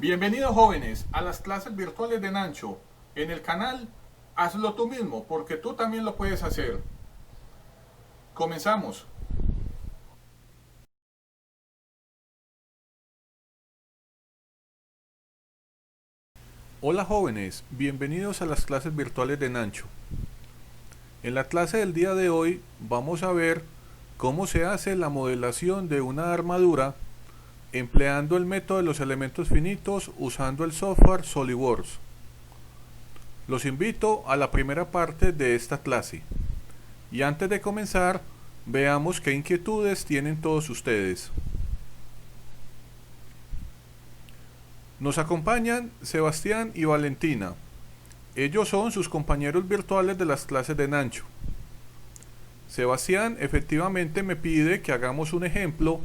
Bienvenidos jóvenes a las clases virtuales de Nancho. En el canal Hazlo tú mismo, porque tú también lo puedes hacer. Comenzamos. Hola jóvenes, bienvenidos a las clases virtuales de Nancho. En la clase del día de hoy vamos a ver cómo se hace la modelación de una armadura empleando el método de los elementos finitos usando el software SolidWorks. Los invito a la primera parte de esta clase. Y antes de comenzar, veamos qué inquietudes tienen todos ustedes. Nos acompañan Sebastián y Valentina. Ellos son sus compañeros virtuales de las clases de Nancho. Sebastián efectivamente me pide que hagamos un ejemplo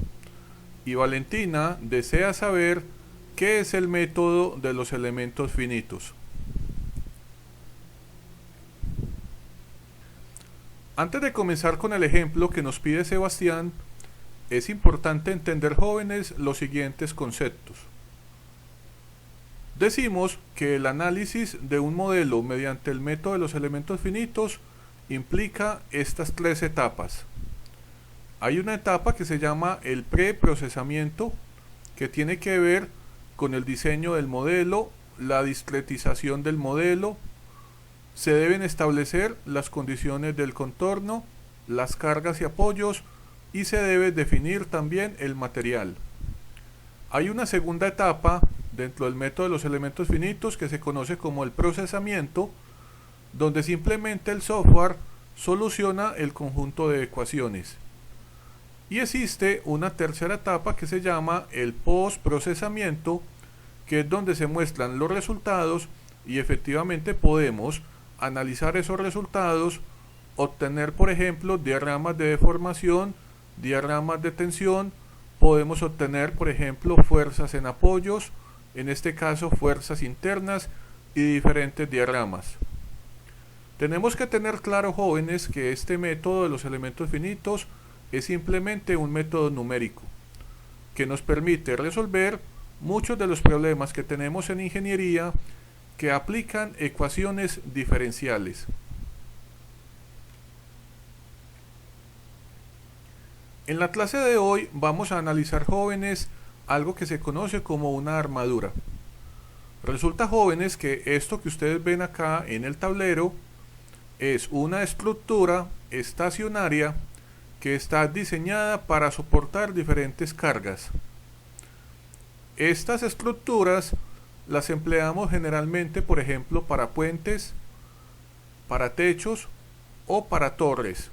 y Valentina desea saber qué es el método de los elementos finitos. Antes de comenzar con el ejemplo que nos pide Sebastián, es importante entender, jóvenes, los siguientes conceptos. Decimos que el análisis de un modelo mediante el método de los elementos finitos implica estas tres etapas. Hay una etapa que se llama el preprocesamiento, que tiene que ver con el diseño del modelo, la discretización del modelo. Se deben establecer las condiciones del contorno, las cargas y apoyos, y se debe definir también el material. Hay una segunda etapa dentro del método de los elementos finitos que se conoce como el procesamiento, donde simplemente el software soluciona el conjunto de ecuaciones. Y existe una tercera etapa que se llama el postprocesamiento, que es donde se muestran los resultados y efectivamente podemos analizar esos resultados, obtener por ejemplo diagramas de deformación, diagramas de tensión, podemos obtener por ejemplo fuerzas en apoyos, en este caso fuerzas internas y diferentes diagramas. Tenemos que tener claro, jóvenes, que este método de los elementos finitos es simplemente un método numérico que nos permite resolver muchos de los problemas que tenemos en ingeniería que aplican ecuaciones diferenciales. En la clase de hoy vamos a analizar, jóvenes, algo que se conoce como una armadura. Resulta, jóvenes, que esto que ustedes ven acá en el tablero es una estructura estacionaria que está diseñada para soportar diferentes cargas. Estas estructuras las empleamos generalmente, por ejemplo, para puentes, para techos o para torres.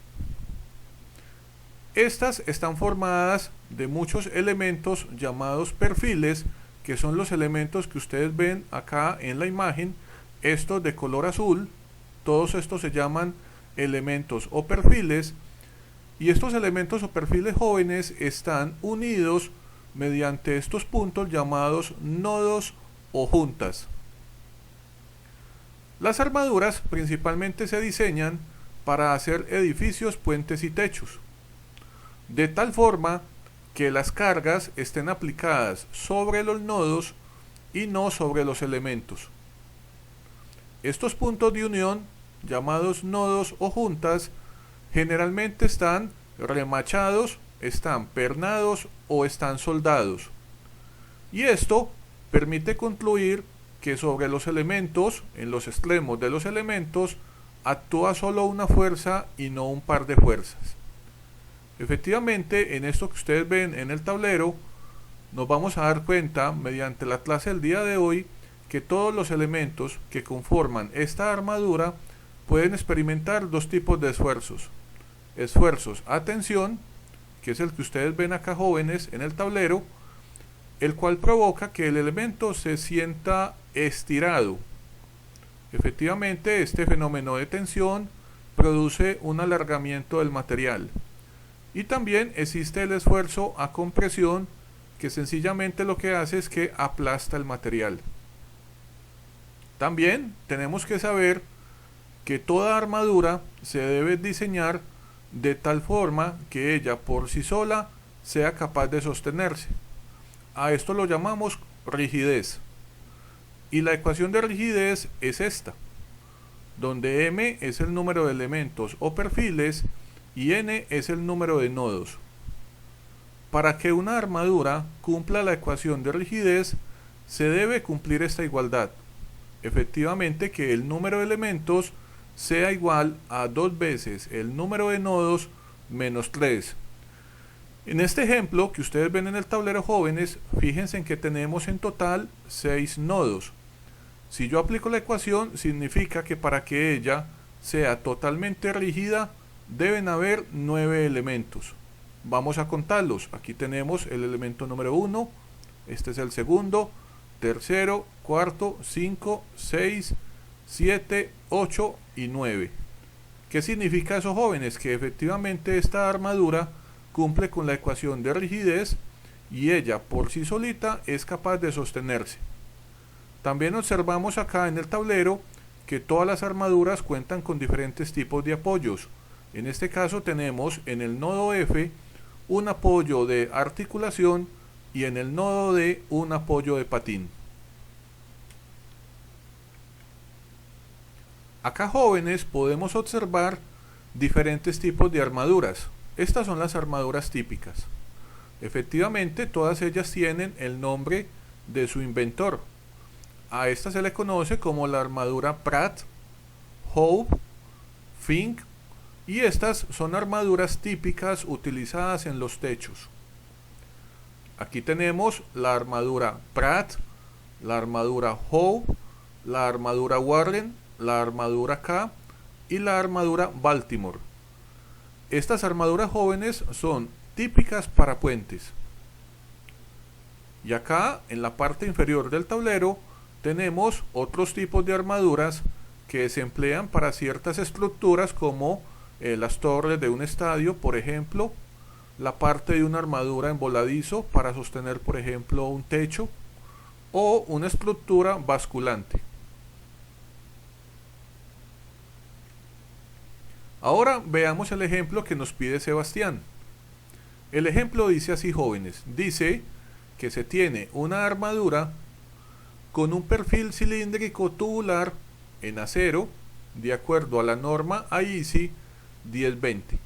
Estas están formadas de muchos elementos llamados perfiles, que son los elementos que ustedes ven acá en la imagen, estos de color azul. Todos estos se llaman elementos o perfiles, y estos elementos o perfiles, jóvenes, están unidos mediante estos puntos llamados nodos o juntas. Las armaduras principalmente se diseñan para hacer edificios, puentes y techos, de tal forma que las cargas estén aplicadas sobre los nodos y no sobre los elementos. Estos puntos de unión, llamados nodos o juntas, generalmente están remachados, están pernados o están soldados. Y esto permite concluir que sobre los elementos, en los extremos de los elementos, actúa solo una fuerza y no un par de fuerzas. Efectivamente, en esto que ustedes ven en el tablero, nos vamos a dar cuenta, mediante la clase del día de hoy, que todos los elementos que conforman esta armadura pueden experimentar dos tipos de esfuerzos. Esfuerzos a tensión, que es el que ustedes ven acá, jóvenes, en el tablero, el cual provoca que el elemento se sienta estirado. Efectivamente, este fenómeno de tensión produce un alargamiento del material. Y también existe el esfuerzo a compresión, que sencillamente lo que hace es que aplasta el material. También tenemos que saber que toda armadura se debe diseñar de tal forma que ella por sí sola sea capaz de sostenerse. A esto lo llamamos rigidez. Y la ecuación de rigidez es esta, donde m es el número de elementos o perfiles y n es el número de nodos. Para que una armadura cumpla la ecuación de rigidez, se debe cumplir esta igualdad. Efectivamente, que el número de elementos sea igual a 2 veces el número de nodos menos 3. En este ejemplo que ustedes ven en el tablero, jóvenes, fíjense en que tenemos en total 6 nodos. Si yo aplico la ecuación, significa que para que ella sea totalmente rígida, deben haber 9 elementos. Vamos a contarlos. Aquí tenemos el elemento número 1, este es el segundo, tercero, cuarto, 5, 6, 7, 8 y 9. ¿Qué significa eso, jóvenes? Que efectivamente esta armadura cumple con la ecuación de rigidez y ella por sí solita es capaz de sostenerse. También observamos acá en el tablero que todas las armaduras cuentan con diferentes tipos de apoyos. En este caso tenemos en el nodo F un apoyo de articulación y en el nodo D un apoyo de patín. Acá, jóvenes, podemos observar diferentes tipos de armaduras. Estas son las armaduras típicas. Efectivamente, todas ellas tienen el nombre de su inventor. A esta se le conoce como la armadura Pratt, Howe, Fink, y estas son armaduras típicas utilizadas en los techos. Aquí tenemos la armadura Pratt, la armadura Howe, la armadura Warren, la armadura K y la armadura Baltimore. Estas armaduras, jóvenes, son típicas para puentes. Y acá en la parte inferior del tablero tenemos otros tipos de armaduras que se emplean para ciertas estructuras como las torres de un estadio, por ejemplo, la parte de una armadura en voladizo para sostener, por ejemplo, un techo o una estructura basculante. Ahora veamos el ejemplo que nos pide Sebastián. El ejemplo dice así, jóvenes, dice que se tiene una armadura con un perfil cilíndrico tubular en acero de acuerdo a la norma AISI 1020.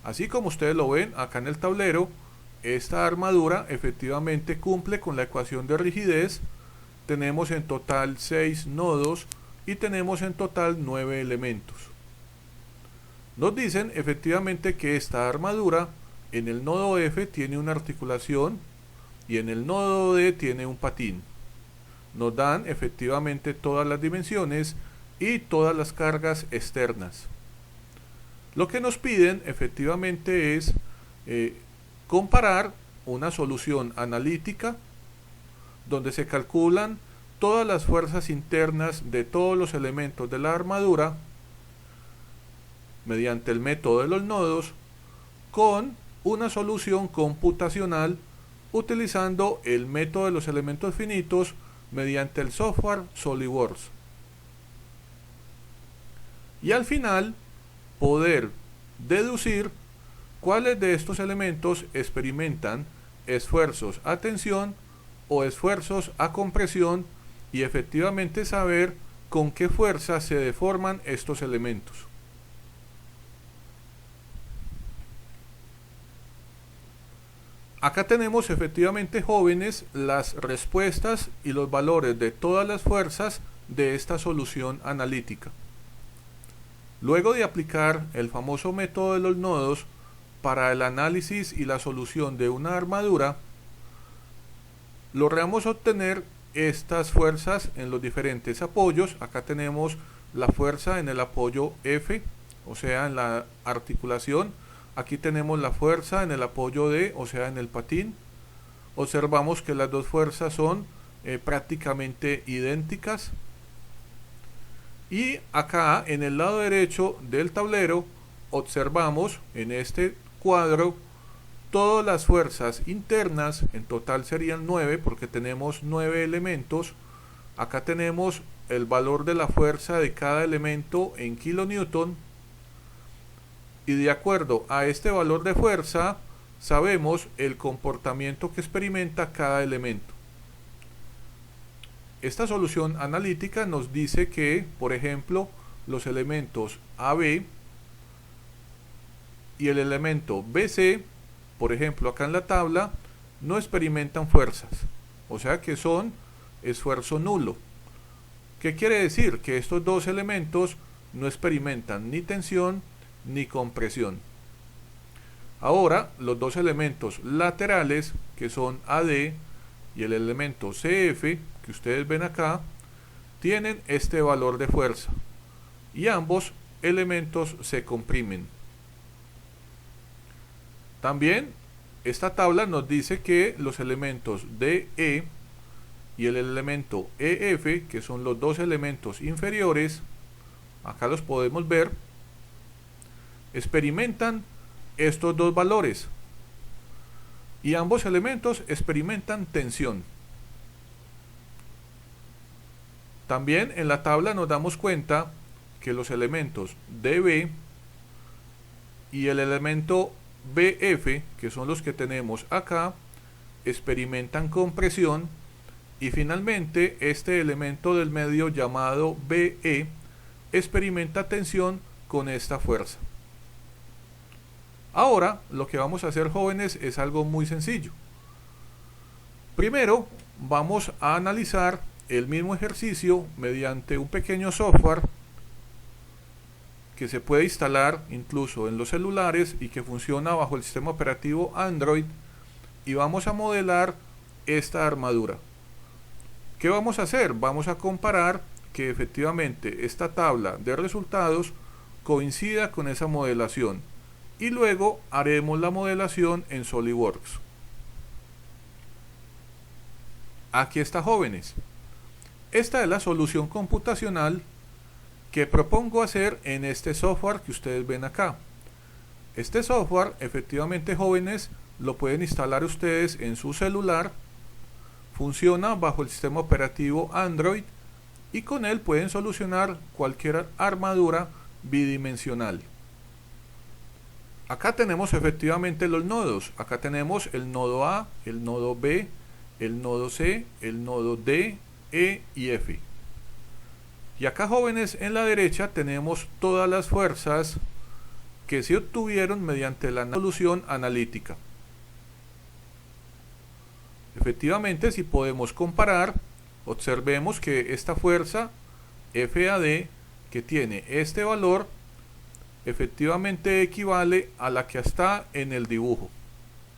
Así como ustedes lo ven acá en el tablero, esta armadura efectivamente cumple con la ecuación de rigidez. Tenemos en total 6 nodos y tenemos en total 9 elementos. Nos dicen efectivamente que esta armadura en el nodo F tiene una articulación y en el nodo D tiene un patín. Nos dan efectivamente todas las dimensiones y todas las cargas externas. Lo que nos piden efectivamente es comparar una solución analítica donde se calculan todas las fuerzas internas de todos los elementos de la armadura mediante el método de los nodos con una solución computacional utilizando el método de los elementos finitos mediante el software SolidWorks. Y al final poder deducir cuáles de estos elementos experimentan esfuerzos a tensión o esfuerzos a compresión y efectivamente saber con qué fuerza se deforman estos elementos. Acá tenemos efectivamente, jóvenes, las respuestas y los valores de todas las fuerzas de esta solución analítica. Luego de aplicar el famoso método de los nodos para el análisis y la solución de una armadura, logramos obtener estas fuerzas en los diferentes apoyos. Acá tenemos la fuerza en el apoyo F, o sea, en la articulación. Aquí tenemos la fuerza en el apoyo D, o sea, en el patín. Observamos que las dos fuerzas son prácticamente idénticas. Y acá en el lado derecho del tablero observamos en este cuadro todas las fuerzas internas. En total serían 9 porque tenemos 9 elementos. Acá tenemos el valor de la fuerza de cada elemento en kilonewton. Y de acuerdo a este valor de fuerza sabemos el comportamiento que experimenta cada elemento. Esta solución analítica nos dice que, por ejemplo, los elementos AB y el elemento BC, por ejemplo, acá en la tabla, no experimentan fuerzas, o sea que son esfuerzo nulo. ¿Qué quiere decir? Que estos dos elementos no experimentan ni tensión ni compresión. Ahora, los dos elementos laterales, que son AD y el elemento CF, que ustedes ven acá, tienen este valor de fuerza y ambos elementos se comprimen. También esta tabla nos dice que los elementos DE y el elemento EF, que son los dos elementos inferiores, acá los podemos ver, experimentan estos dos valores y ambos elementos experimentan tensión. También en la tabla nos damos cuenta que los elementos DB y el elemento BF, que son los que tenemos acá, experimentan compresión, y finalmente este elemento del medio llamado BE experimenta tensión con esta fuerza. Ahora lo que vamos a hacer, jóvenes, es algo muy sencillo. Primero vamos a analizar el mismo ejercicio mediante un pequeño software que se puede instalar incluso en los celulares y que funciona bajo el sistema operativo Android, y vamos a modelar esta armadura. ¿Qué vamos a hacer? Vamos a comparar que efectivamente esta tabla de resultados coincida con esa modelación y luego haremos la modelación en SolidWorks. Aquí está, jóvenes. Esta es la solución computacional que propongo hacer en este software que ustedes ven acá. Este software, efectivamente, jóvenes, lo pueden instalar ustedes en su celular. Funciona bajo el sistema operativo Android y con él pueden solucionar cualquier armadura bidimensional. Acá tenemos efectivamente los nodos. Acá tenemos el nodo A, el nodo B, el nodo C, el nodo D, E y F. Y acá, jóvenes, en la derecha tenemos todas las fuerzas que se obtuvieron mediante la solución analítica. Efectivamente, si podemos comparar, observemos que esta fuerza FAD, que tiene este valor, efectivamente equivale a la que está en el dibujo.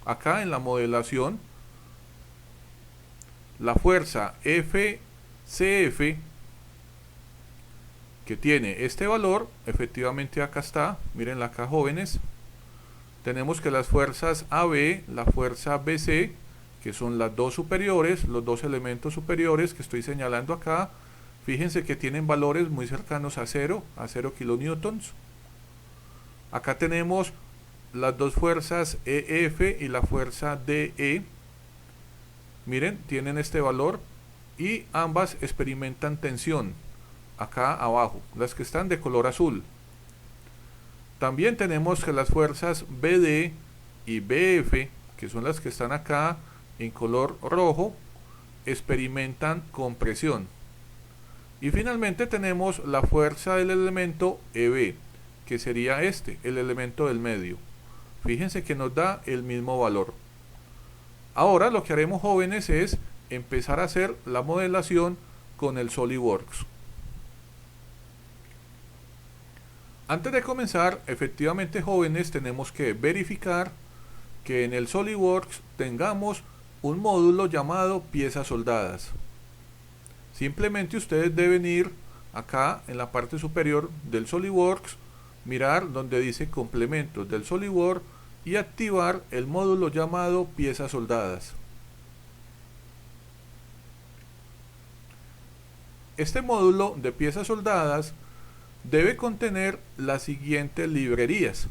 Acá en la modelación, la fuerza FCF, que tiene este valor, efectivamente acá está, miren acá, jóvenes, tenemos que las fuerzas AB, la fuerza BC, que son las dos superiores, los dos elementos superiores que estoy señalando acá, fíjense que tienen valores muy cercanos a 0 kilonewtons. Acá tenemos las dos fuerzas EF y la fuerza DE, miren, tienen este valor y ambas experimentan tensión. Acá abajo, las que están de color azul. También tenemos que las fuerzas BD y BF, que son las que están acá en color rojo, experimentan compresión. Y finalmente tenemos la fuerza del elemento EB, que sería este, el elemento del medio. Fíjense que nos da el mismo valor. Ahora lo que haremos, jóvenes, es empezar a hacer la modelación con el SolidWorks. Antes de comenzar, efectivamente, jóvenes, tenemos que verificar que en el SolidWorks tengamos un módulo llamado piezas soldadas. Simplemente ustedes deben ir acá en la parte superior del SolidWorks, mirar donde dice complementos del SolidWorks y activar el módulo llamado piezas soldadas. Este módulo de piezas soldadas debe contener las siguientes librerías.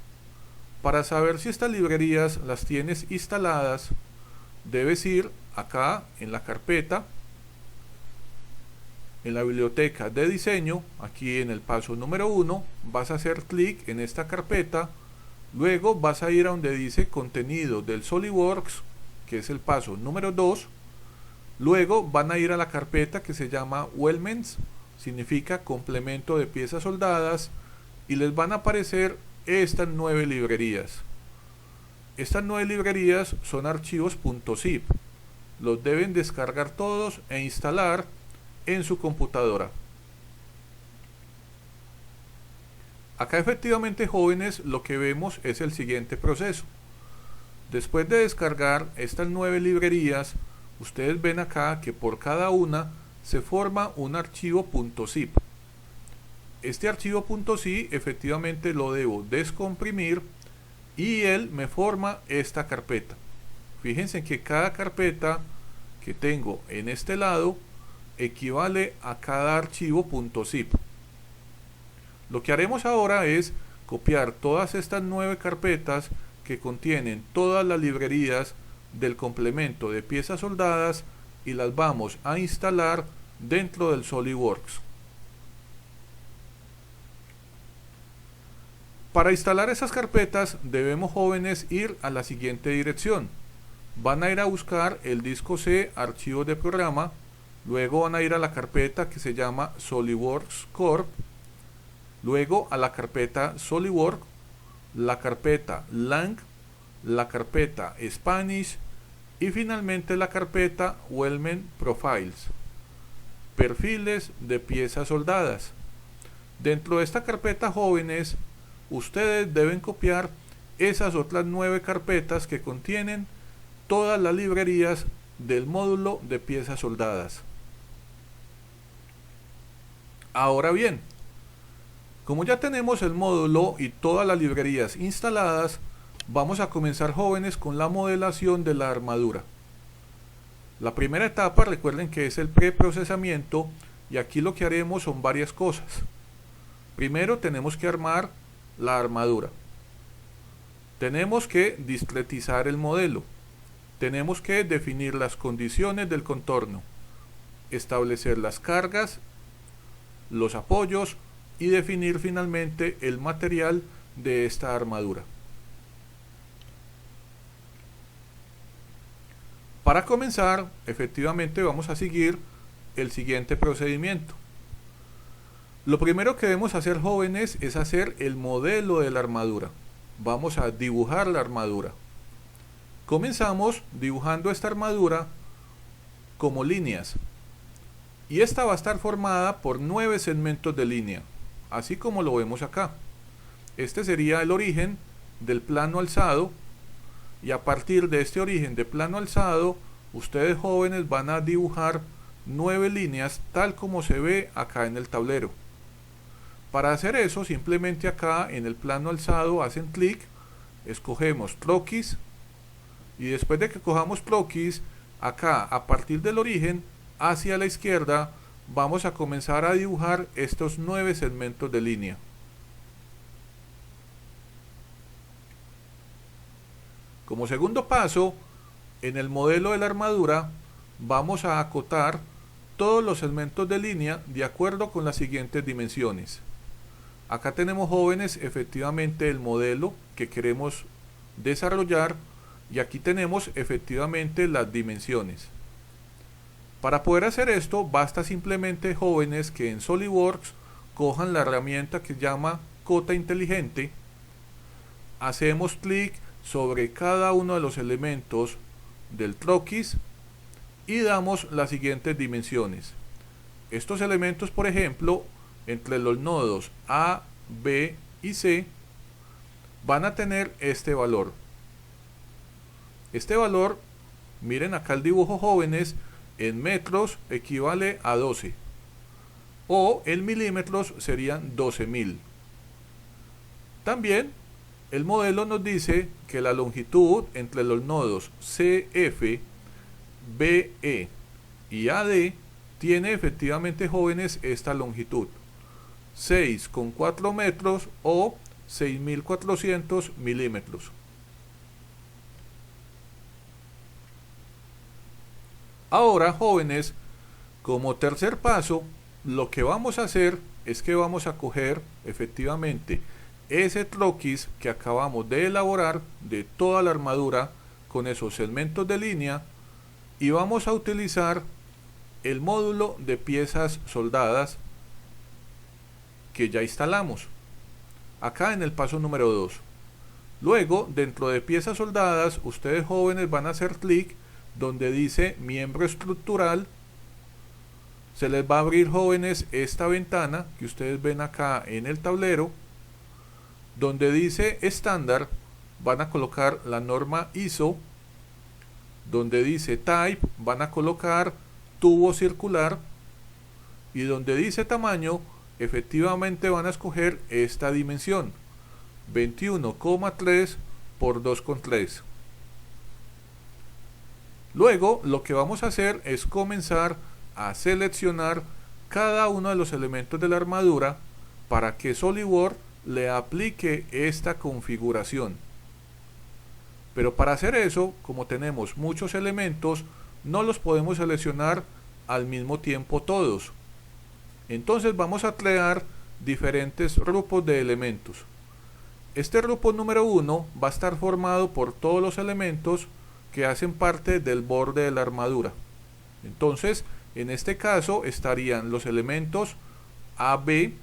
Para saber si estas librerías las tienes instaladas, debes ir acá en la carpeta, en la biblioteca de diseño, aquí en el paso número 1, vas a hacer clic en esta carpeta, luego vas a ir a donde dice contenido del SolidWorks, que es el paso número 2, Luego van a ir a la carpeta que se llama Weldments, significa complemento de piezas soldadas, y les van a aparecer estas 9 librerías. Estas 9 librerías son archivos .zip. Los deben descargar todos e instalar en su computadora. Acá efectivamente, jóvenes, lo que vemos es el siguiente proceso. Después de descargar estas 9 librerías, ustedes ven acá que por cada una se forma un archivo .zip. Este archivo .zip efectivamente lo debo descomprimir y él me forma esta carpeta. Fíjense que cada carpeta que tengo en este lado equivale a cada archivo .zip. Lo que haremos ahora es copiar todas estas 9 carpetas que contienen todas las librerías del complemento de piezas soldadas y las vamos a instalar dentro del SolidWorks. Para instalar esas carpetas debemos, jóvenes, ir a la siguiente dirección. Van a ir a buscar el disco C, archivos de programa, luego van a ir a la carpeta que se llama SolidWorks Corp, luego a la carpeta SolidWorks, la carpeta Lang, la carpeta Spanish y finalmente la carpeta Weldment Profiles, perfiles de piezas soldadas. Dentro de esta carpeta, jóvenes, ustedes deben copiar esas otras 9 carpetas que contienen todas las librerías del módulo de piezas soldadas. Ahora bien, como ya tenemos el módulo y todas las librerías instaladas, vamos a comenzar, jóvenes, con la modelación de la armadura. La primera etapa, recuerden que es el preprocesamiento, y aquí lo que haremos son varias cosas. Primero tenemos que armar la armadura. Tenemos que discretizar el modelo. Tenemos que definir las condiciones del contorno, establecer las cargas, los apoyos y definir finalmente el material de esta armadura. Para comenzar, efectivamente vamos a seguir el siguiente procedimiento. Lo primero que debemos hacer, jóvenes, es hacer el modelo de la armadura. Vamos a dibujar la armadura. Comenzamos dibujando esta armadura como líneas. Y esta va a estar formada por 9 segmentos de línea, así como lo vemos acá. Este sería el origen del plano alzado, y a partir de este origen de plano alzado, ustedes, jóvenes, van a dibujar 9 líneas tal como se ve acá en el tablero. Para hacer eso, simplemente acá en el plano alzado hacen clic, escogemos croquis, y después de que cojamos croquis, acá a partir del origen hacia la izquierda vamos a comenzar a dibujar estos 9 segmentos de línea. Como segundo paso, en el modelo de la armadura vamos a acotar todos los segmentos de línea de acuerdo con las siguientes dimensiones. Acá tenemos, jóvenes, efectivamente el modelo que queremos desarrollar, y aquí tenemos efectivamente las dimensiones. Para poder hacer esto basta simplemente, jóvenes, que en SolidWorks cojan la herramienta que se llama cota inteligente, hacemos clic sobre cada uno de los elementos del croquis y damos las siguientes dimensiones. Estos elementos, por ejemplo, entre los nodos A, B y C van a tener este valor. Este valor, miren acá el dibujo, jóvenes, en metros equivale a 12, o en milímetros serían 12.000. También el modelo nos dice que la longitud entre los nodos CF, BE y AD tiene efectivamente, jóvenes, esta longitud, 6,4 metros o 6.400 milímetros. Ahora, jóvenes, como tercer paso, lo que vamos a hacer es que vamos a coger efectivamente ese croquis que acabamos de elaborar de toda la armadura con esos segmentos de línea, y vamos a utilizar el módulo de piezas soldadas que ya instalamos acá en el paso número 2. Luego, dentro de piezas soldadas, ustedes jóvenes van a hacer clic donde dice miembro estructural. Se les va a abrir, jóvenes, esta ventana que ustedes ven acá en el tablero, donde dice estándar. Van a colocar la norma ISO. Donde dice type van a colocar tubo circular, y donde dice tamaño efectivamente van a escoger esta dimensión 21,3 por 2,3. Luego lo que vamos a hacer es comenzar a seleccionar cada uno de los elementos de la armadura para que SolidWorks le aplique esta configuración. Pero para hacer eso, como tenemos muchos elementos, no los podemos seleccionar al mismo tiempo todos. Entonces vamos a crear diferentes grupos de elementos. Este grupo número 1 va a estar formado por todos los elementos que hacen parte del borde de la armadura. Entonces, en este caso estarían los elementos AB,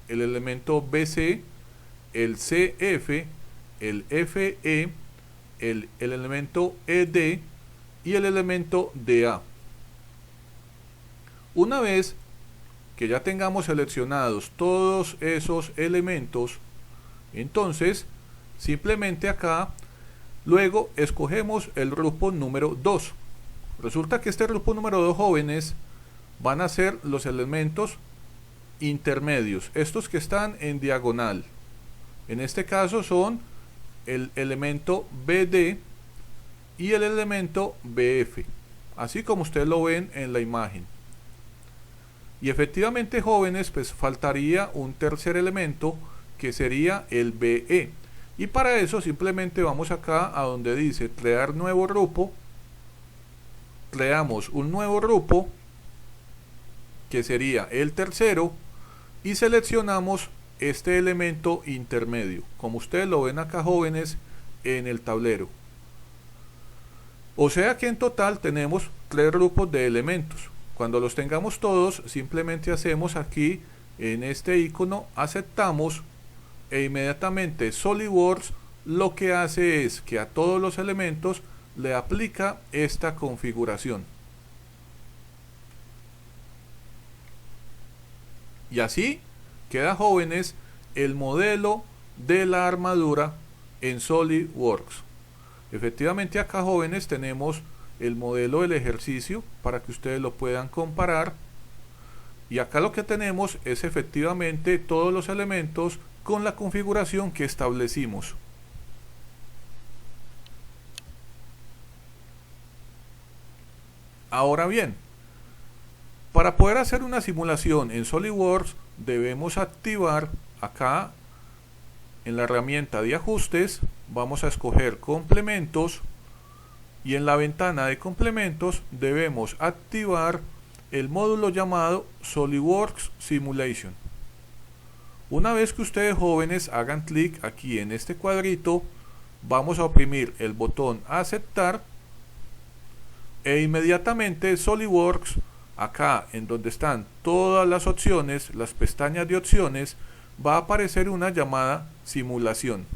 el elemento BC, el CF, el FE, el elemento ED y el elemento DA. Una vez que ya tengamos seleccionados todos esos elementos, entonces simplemente acá luego escogemos el grupo número 2. Resulta que este grupo número 2, jóvenes, van a ser los elementos intermedios, estos que están en diagonal. En este caso son el elemento BD y el elemento BF, así como ustedes lo ven en la imagen. Y efectivamente, jóvenes, pues faltaría un tercer elemento que sería el BE, y para eso simplemente vamos acá a donde dice crear nuevo grupo, creamos un nuevo grupo que sería el tercero y seleccionamos este elemento intermedio, como ustedes lo ven acá, jóvenes, en el tablero. O sea que en total tenemos 3 grupos de elementos. Cuando los tengamos todos, simplemente hacemos aquí en este icono aceptamos, e inmediatamente SolidWorks lo que hace es que a todos los elementos le aplica esta configuración. Y así queda, jóvenes, el modelo de la armadura en SolidWorks. Efectivamente acá, jóvenes, tenemos el modelo del ejercicio para que ustedes lo puedan comparar, y acá lo que tenemos es efectivamente todos los elementos con la configuración que establecimos. Ahora bien, para poder hacer una simulación en SolidWorks debemos activar acá en la herramienta de ajustes, vamos a escoger complementos, y en la ventana de complementos debemos activar el módulo llamado SolidWorks Simulation. Una vez que ustedes, jóvenes, hagan clic aquí en este cuadrito, vamos a oprimir el botón aceptar, e inmediatamente SolidWorks, acá en donde están todas las opciones, las pestañas de opciones, va a aparecer una llamada simulación.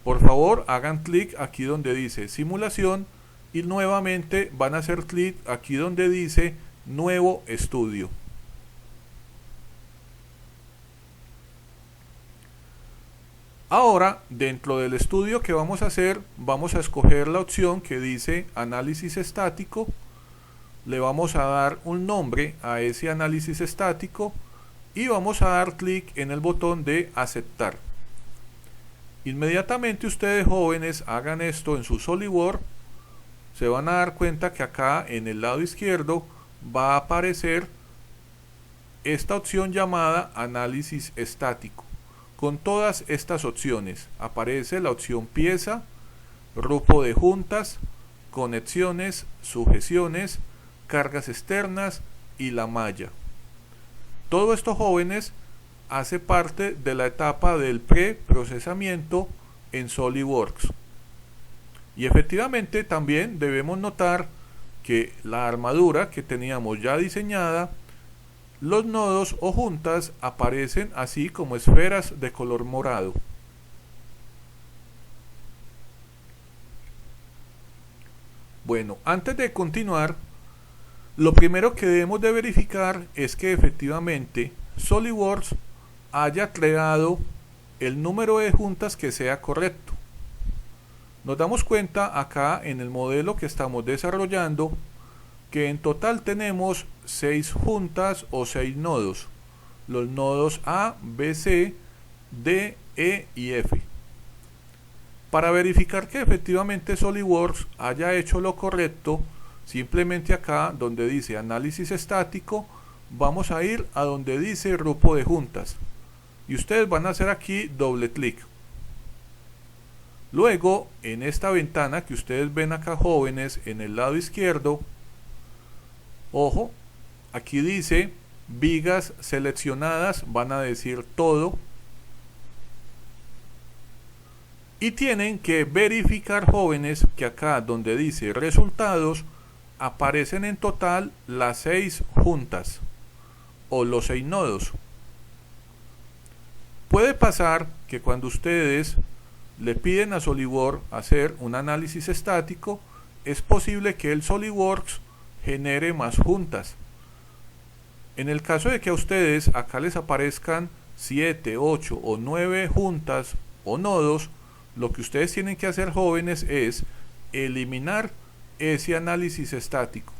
Por favor, hagan clic aquí donde dice simulación y nuevamente van a hacer clic aquí donde dice nuevo estudio. Ahora, dentro del estudio que vamos a hacer, vamos a escoger la opción que dice análisis estático. Le vamos a dar un nombre a ese análisis estático y vamos a dar clic en el botón de aceptar. Inmediatamente ustedes, jóvenes, hagan esto en su SolidWorks, se van a dar cuenta que acá en el lado izquierdo va a aparecer esta opción llamada análisis estático. Con todas estas opciones aparece la opción pieza, grupo de juntas, conexiones, sujeciones, cargas externas y la malla. Todo esto, jóvenes, hace parte de la etapa del preprocesamiento en SolidWorks. Y efectivamente también debemos notar que la armadura que teníamos ya diseñada, los nodos o juntas aparecen así como esferas de color morado. Bueno, antes de continuar, lo primero que debemos de verificar es que efectivamente SolidWorks haya creado el número de juntas que sea correcto. Nos damos cuenta acá en el modelo que estamos desarrollando que en total tenemos 6 juntas o 6 nodos, los nodos A, B, C, D, E y F. Para verificar que efectivamente SolidWorks haya hecho lo correcto, simplemente acá donde dice análisis estático, vamos a ir a donde dice grupo de juntas y ustedes van a hacer aquí doble clic. Luego en esta ventana que ustedes ven acá, jóvenes, en el lado izquierdo, ojo, aquí dice vigas seleccionadas, van a decir todo, y tienen que verificar, jóvenes, que acá donde dice resultados aparecen en total las 6 juntas o los 6 nodos. Puede pasar que cuando ustedes le piden a SolidWorks hacer un análisis estático, es posible que el SolidWorks genere más juntas. En el caso de que a ustedes acá les aparezcan 7, 8 o 9 juntas o nodos, lo que ustedes tienen que hacer, jóvenes, es eliminar ese análisis estático.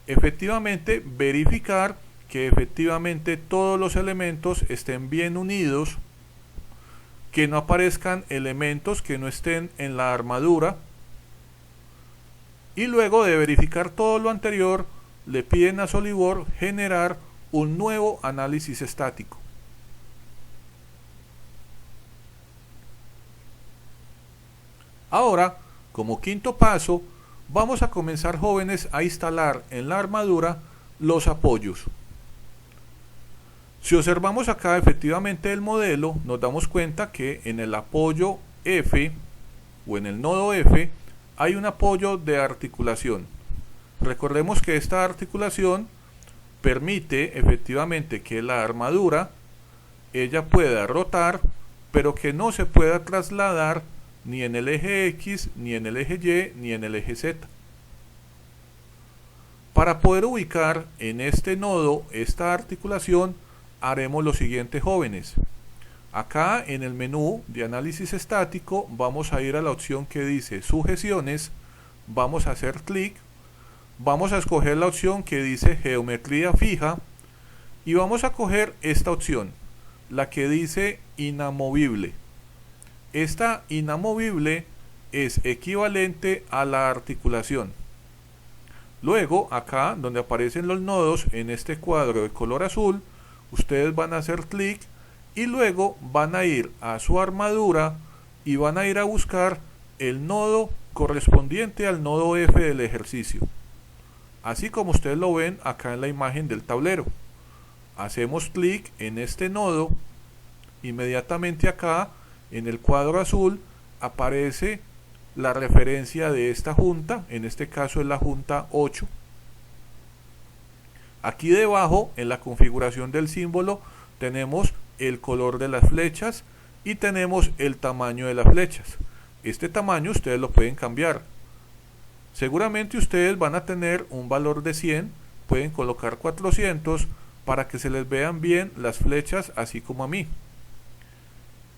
Efectivamente, verificar que efectivamente todos los elementos estén bien unidos, que no aparezcan elementos que no estén en la armadura, y luego de verificar todo lo anterior, le piden a SolidWorks generar un nuevo análisis estático. Ahora, como quinto paso, vamos a comenzar, jóvenes, a instalar en la armadura los apoyos. Si observamos acá efectivamente el modelo, nos damos cuenta que en el apoyo F o en el nodo F hay un apoyo de articulación. Recordemos que esta articulación permite efectivamente que la armadura ella pueda rotar, pero que no se pueda trasladar ni en el eje X, ni en el eje Y, ni en el eje Z. Para poder ubicar en este nodo esta articulación, haremos lo siguiente, jóvenes. Acá en el menú de análisis estático vamos a ir a la opción que dice sujeciones, vamos a hacer clic, vamos a escoger la opción que dice geometría fija y vamos a coger esta opción, la que dice inamovible. Esta inamovible es equivalente a la articulación. Luego acá donde aparecen los nodos en este cuadro de color azul, ustedes van a hacer clic y luego van a ir a su armadura y van a ir a buscar el nodo correspondiente al nodo F del ejercicio, así como ustedes lo ven acá en la imagen del tablero. Hacemos clic en este nodo, inmediatamente acá en el cuadro azul aparece la referencia de esta junta, en este caso es la junta 8. Aquí debajo en la configuración del símbolo tenemos el color de las flechas y tenemos el tamaño de las flechas. Este tamaño ustedes lo pueden cambiar. Seguramente ustedes van a tener un valor de 100, pueden colocar 400 para que se les vean bien las flechas, así como a mí.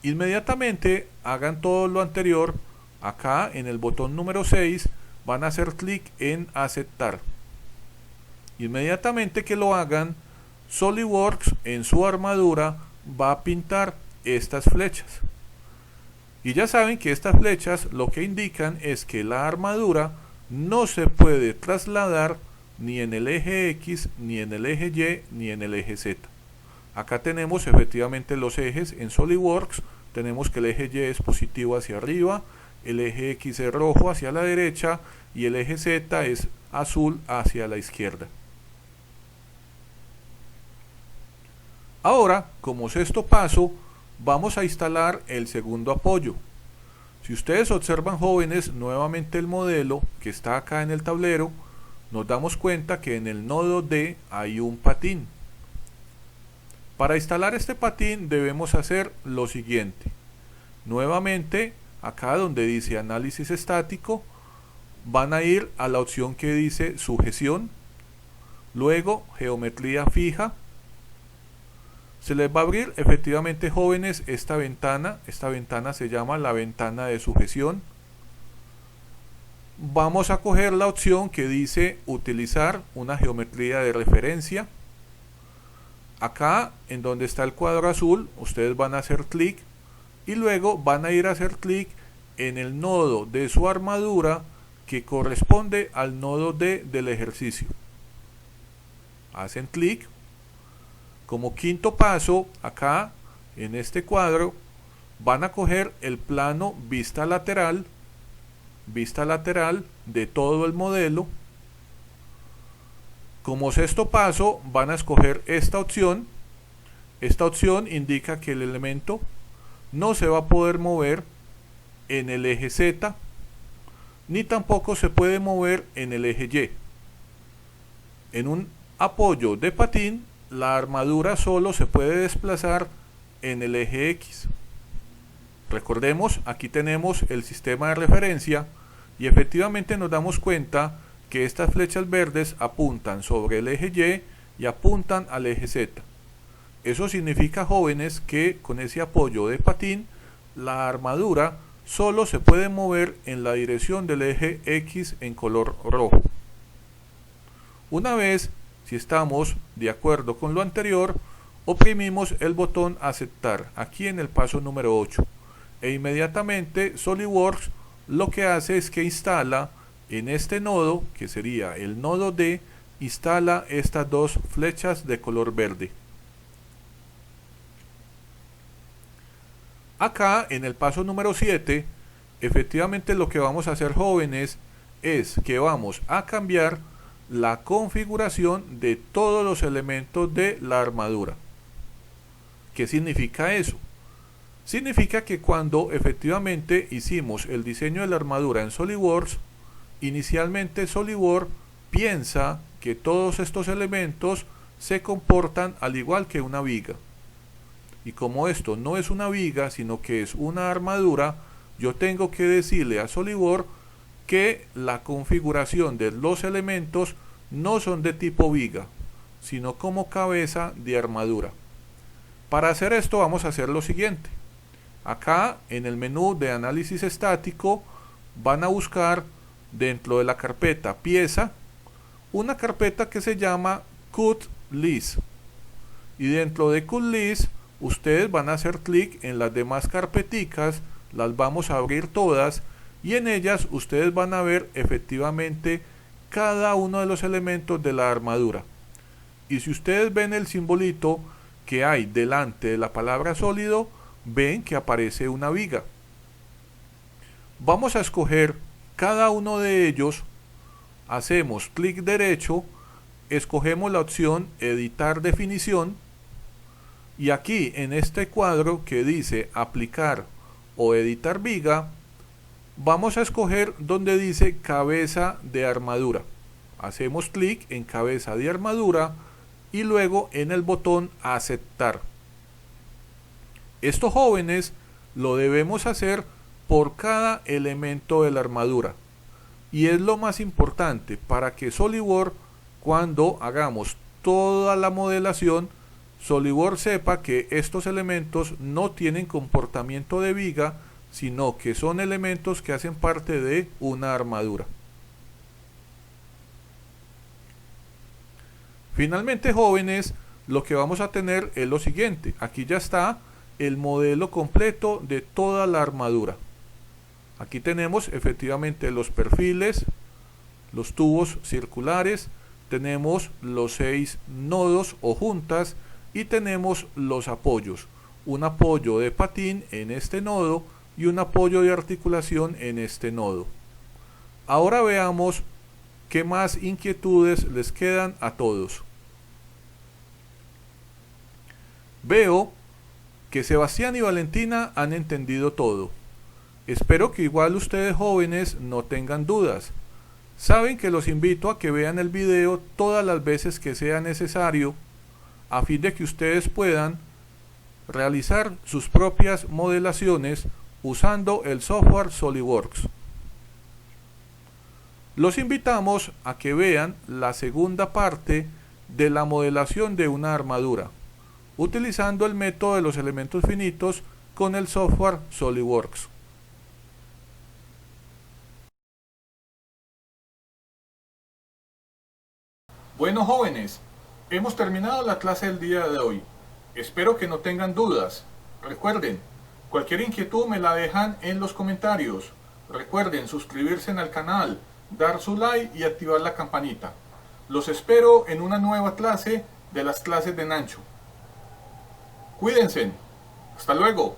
Inmediatamente hagan todo lo anterior, acá en el botón número 6 van a hacer clic en aceptar. Inmediatamente que lo hagan, SolidWorks en su armadura va a pintar estas flechas. Y ya saben que estas flechas lo que indican es que la armadura no se puede trasladar ni en el eje X, ni en el eje Y, ni en el eje Z. Acá tenemos efectivamente los ejes en SolidWorks. Tenemos que el eje Y es positivo hacia arriba, el eje X es rojo hacia la derecha y el eje Z es azul hacia la izquierda. Ahora, como sexto paso, vamos a instalar el segundo apoyo. Si ustedes observan, jóvenes, nuevamente el modelo que está acá en el tablero, nos damos cuenta que en el nodo D hay un patín. Para instalar este patín debemos hacer lo siguiente. Nuevamente, acá donde dice análisis estático, van a ir a la opción que dice sujeción, luego geometría fija. Se les va a abrir efectivamente, jóvenes, esta ventana se llama la ventana de sujeción. Vamos a coger la opción que dice utilizar una geometría de referencia. Acá en donde está el cuadro azul, ustedes van a hacer clic y luego van a ir a hacer clic en el nodo de su armadura que corresponde al nodo D del ejercicio. Hacen clic. Como quinto paso, acá en este cuadro van a coger el plano vista lateral de todo el modelo. Como sexto paso van a escoger esta opción. Esta opción indica que el elemento no se va a poder mover en el eje Z, ni tampoco se puede mover en el eje Y. En un apoyo de patín, la armadura solo se puede desplazar en el eje X. Recordemos, aquí tenemos el sistema de referencia y efectivamente nos damos cuenta que estas flechas verdes apuntan sobre el eje Y y apuntan al eje Z. Eso significa, jóvenes, que con ese apoyo de patín, la armadura solo se puede mover en la dirección del eje X en color rojo. Una vez, si estamos de acuerdo con lo anterior, oprimimos el botón aceptar aquí en el paso número 8 e inmediatamente SolidWorks lo que hace es que instala en este nodo, que sería el nodo D, instala estas dos flechas de color verde. Acá en el paso número 7, efectivamente lo que vamos a hacer, jóvenes, es que vamos a cambiar la configuración de todos los elementos de la armadura. ¿Qué significa eso? Significa que cuando efectivamente hicimos el diseño de la armadura en SolidWorks, inicialmente SolidWorks piensa que todos estos elementos se comportan al igual que una viga. Y como esto no es una viga, sino que es una armadura, yo tengo que decirle a SolidWorks que la configuración de los elementos no son de tipo viga, sino como cabeza de armadura. Para hacer esto vamos a hacer lo siguiente. Acá en el menú de análisis estático van a buscar dentro de la carpeta pieza una carpeta que se llama Cut List, y dentro de Cut List ustedes van a hacer clic en las demás carpeticas, las vamos a abrir todas y en ellas ustedes van a ver efectivamente cada uno de los elementos de la armadura. Y si ustedes ven el simbolito que hay delante de la palabra sólido, ven que aparece una viga. Vamos a escoger cada uno de ellos, hacemos clic derecho, escogemos la opción editar definición y aquí en este cuadro que dice aplicar o editar viga, vamos a escoger donde dice cabeza de armadura. Hacemos clic en cabeza de armadura y luego en el botón aceptar. Esto, jóvenes, lo debemos hacer por cada elemento de la armadura. Y es lo más importante para que SolidWorks, cuando hagamos toda la modelación, SolidWorks sepa que estos elementos no tienen comportamiento de viga, sino que son elementos que hacen parte de una armadura. Finalmente, jóvenes, lo que vamos a tener es lo siguiente. Aquí ya está el modelo completo de toda la armadura. Aquí tenemos efectivamente los perfiles, los tubos circulares, tenemos los 6 nodos o juntas y tenemos los apoyos. Un apoyo de patín en este nodo y un apoyo de articulación en este nodo. Ahora veamos qué más inquietudes les quedan a todos. Veo que Sebastián y Valentina han entendido todo. Espero que igual ustedes jóvenes no tengan dudas. Saben que los invito a que vean el video todas las veces que sea necesario a fin de que ustedes puedan realizar sus propias modelaciones usando el software SolidWorks. Los invitamos a que vean la segunda parte de la modelación de una armadura, utilizando el método de los elementos finitos con el software SolidWorks. Bueno, jóvenes, hemos terminado la clase del día de hoy. Espero que no tengan dudas. Recuerden, cualquier inquietud me la dejan en los comentarios. Recuerden suscribirse al canal, dar su like y activar la campanita. Los espero en una nueva clase de las clases de Nacho. Cuídense. Hasta luego.